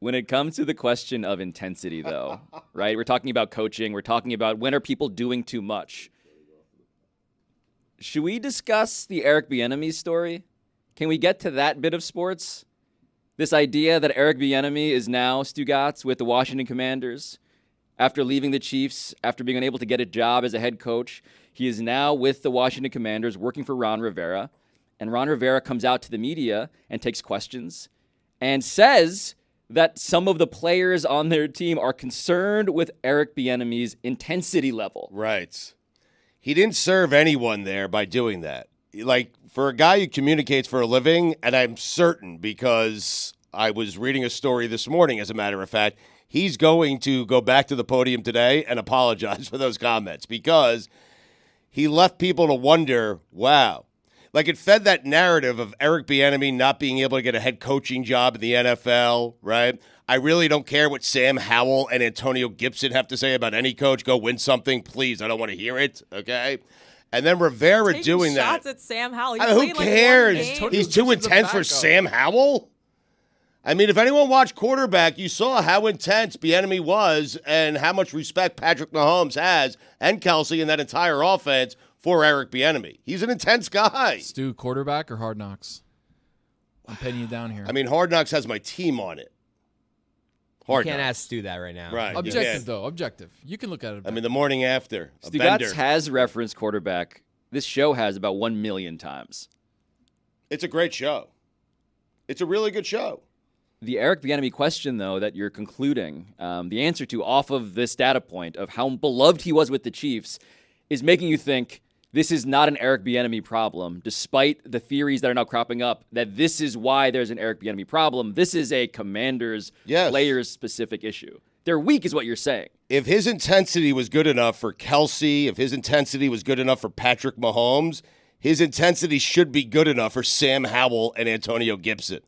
When it comes to the question of intensity, though, right? We're talking about coaching. We're talking about when are people doing too much. Should we discuss the Eric Bieniemy story? Can we get to that bit of sports? This idea that Eric Bieniemy is now Stugotz with the Washington Commanders. After leaving the Chiefs, after being unable to get a job as a head coach, he is now with the Washington Commanders working for Ron Rivera. And Ron Rivera comes out to the media and takes questions and says that some of the players on their team are concerned with Eric Bieniemy's intensity level. Right. He didn't serve anyone there by doing that. Like, for a guy who communicates for a living, and I'm certain because I was reading a story this morning, as a matter of fact, he's going to go back to the podium today and apologize for those comments because he left people to wonder, wow. Like, it fed that narrative of Eric Bieniemy not being able to get a head coaching job in the NFL, right? I really don't care what Sam Howell and Antonio Gibson have to say about any coach. Go win something, please. I don't want to hear it, okay? And then Rivera doing that. Shots at Sam Howell. Who cares? He's too intense for Sam Howell? I mean, if anyone watched quarterback, you saw how intense Bieniemy was and how much respect Patrick Mahomes has and Kelsey and that entire offense for Eric Bieniemy. He's an intense guy. Stu, quarterback or Hard Knocks? I'm pinning you down here. I mean, Hard Knocks has my team on it. You can't ask Stu that right now. Right. Objective, though. Objective. You can look at it. I mean, the morning after. Stugotz has referenced quarterback. This show has about 1 million times. It's a great show. It's a really good show. The Eric Bieniemy question, though, that you're concluding, the answer to off of this data point of how beloved he was with the Chiefs is making you think this is not an Eric Bieniemy problem, despite the theories that are now cropping up that this is why there's an Eric Bieniemy problem. This is a Commanders players-specific issue. They're weak is what you're saying. If his intensity was good enough for Kelsey, if his intensity was good enough for Patrick Mahomes, his intensity should be good enough for Sam Howell and Antonio Gibson.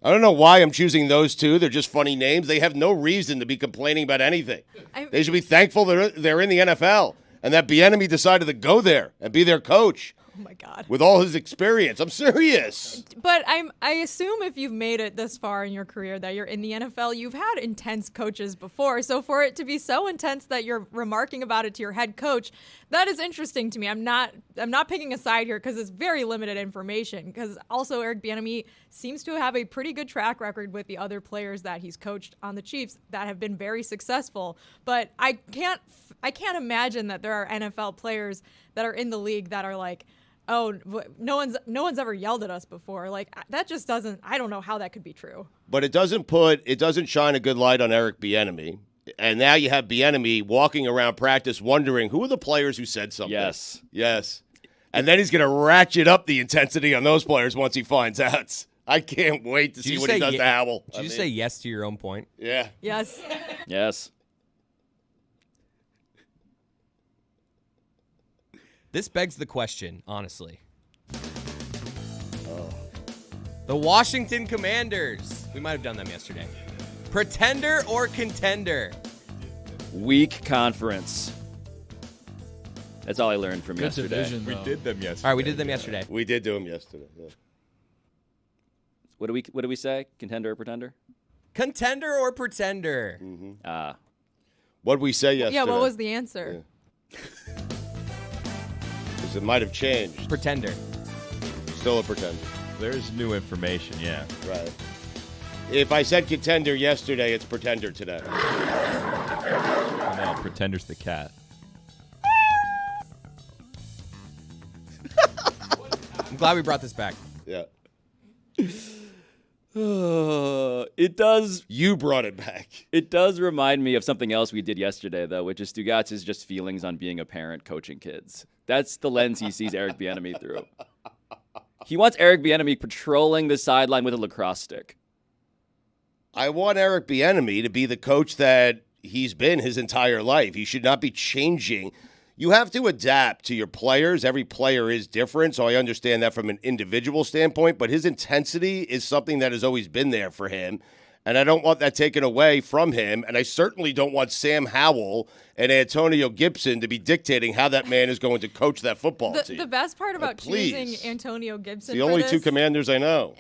I don't know why I'm choosing those two. They're just funny names. They have no reason to be complaining about anything. They should be thankful they're in the NFL and that Bieniemy decided to go there and be their coach. Oh, my God. With all his experience. I'm serious. But I assume if you've made it this far in your career that you're in the NFL, you've had intense coaches before. So for it to be so intense that you're remarking about it to your head coach, that is interesting to me. I'm not picking a side here because it's very limited information. Because also Eric Bieniemy seems to have a pretty good track record with the other players that he's coached on the Chiefs that have been very successful. But I can't imagine that there are NFL players that are in the league that are like, oh, no one's ever yelled at us before. Like, that just doesn't, I don't know how that could be true. But it doesn't shine a good light on Eric Bieniemy. And now you have Bieniemy walking around practice wondering who are the players who said something. Yes. And then he's going to ratchet up the intensity on those players once he finds out. I can't wait to see what he does to Howell. Did you say yes to your own point? Yeah. Yes. Yes. This begs the question, honestly. The Washington Commanders. We might have done them yesterday. Pretender or contender? Weak conference. That's all I learned from Good yesterday. division, We though. did them yesterday. All right, we did them yesterday. We did do them yesterday. Yeah. What do we say? Contender or pretender? Contender or pretender? What did we say yesterday? Yeah, what was the answer? Because it might have changed. Pretender. Still a pretender. There's new information, yeah. Right. If I said contender yesterday, it's pretender today. No, Pretender's the cat. I'm glad we brought this back. Yeah. It does. You brought it back. It does remind me of something else we did yesterday, though, which is Stugotz's just feelings on being a parent coaching kids. That's the lens he sees Eric Bieniemy through. He wants Eric Bieniemy patrolling the sideline with a lacrosse stick. I want Eric Bieniemy to be the coach that he's been his entire life. He should not be changing. You have to adapt to your players. Every player is different, so I understand that from an individual standpoint, but his intensity is something that has always been there for him, and I don't want that taken away from him, and I certainly don't want Sam Howell and Antonio Gibson to be dictating how that man is going to coach that football team. The best part about choosing Please. Antonio Gibson It's the only for two this, commanders I know.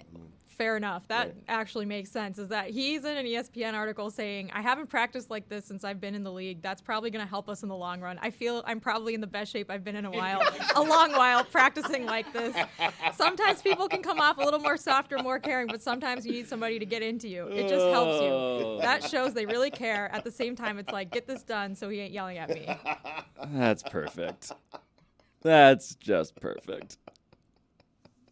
fair enough. That actually makes sense. Is that he's in an ESPN article saying, I haven't practiced like this since I've been in the league. That's probably going to help us in the long run. I feel I'm probably in the best shape I've been in a long while practicing like this. Sometimes people can come off a little more softer, more caring, but sometimes you need somebody to get into you. It just helps you. That shows they really care. At the same time, it's like, get this done so he ain't yelling at me. That's perfect. That's just perfect.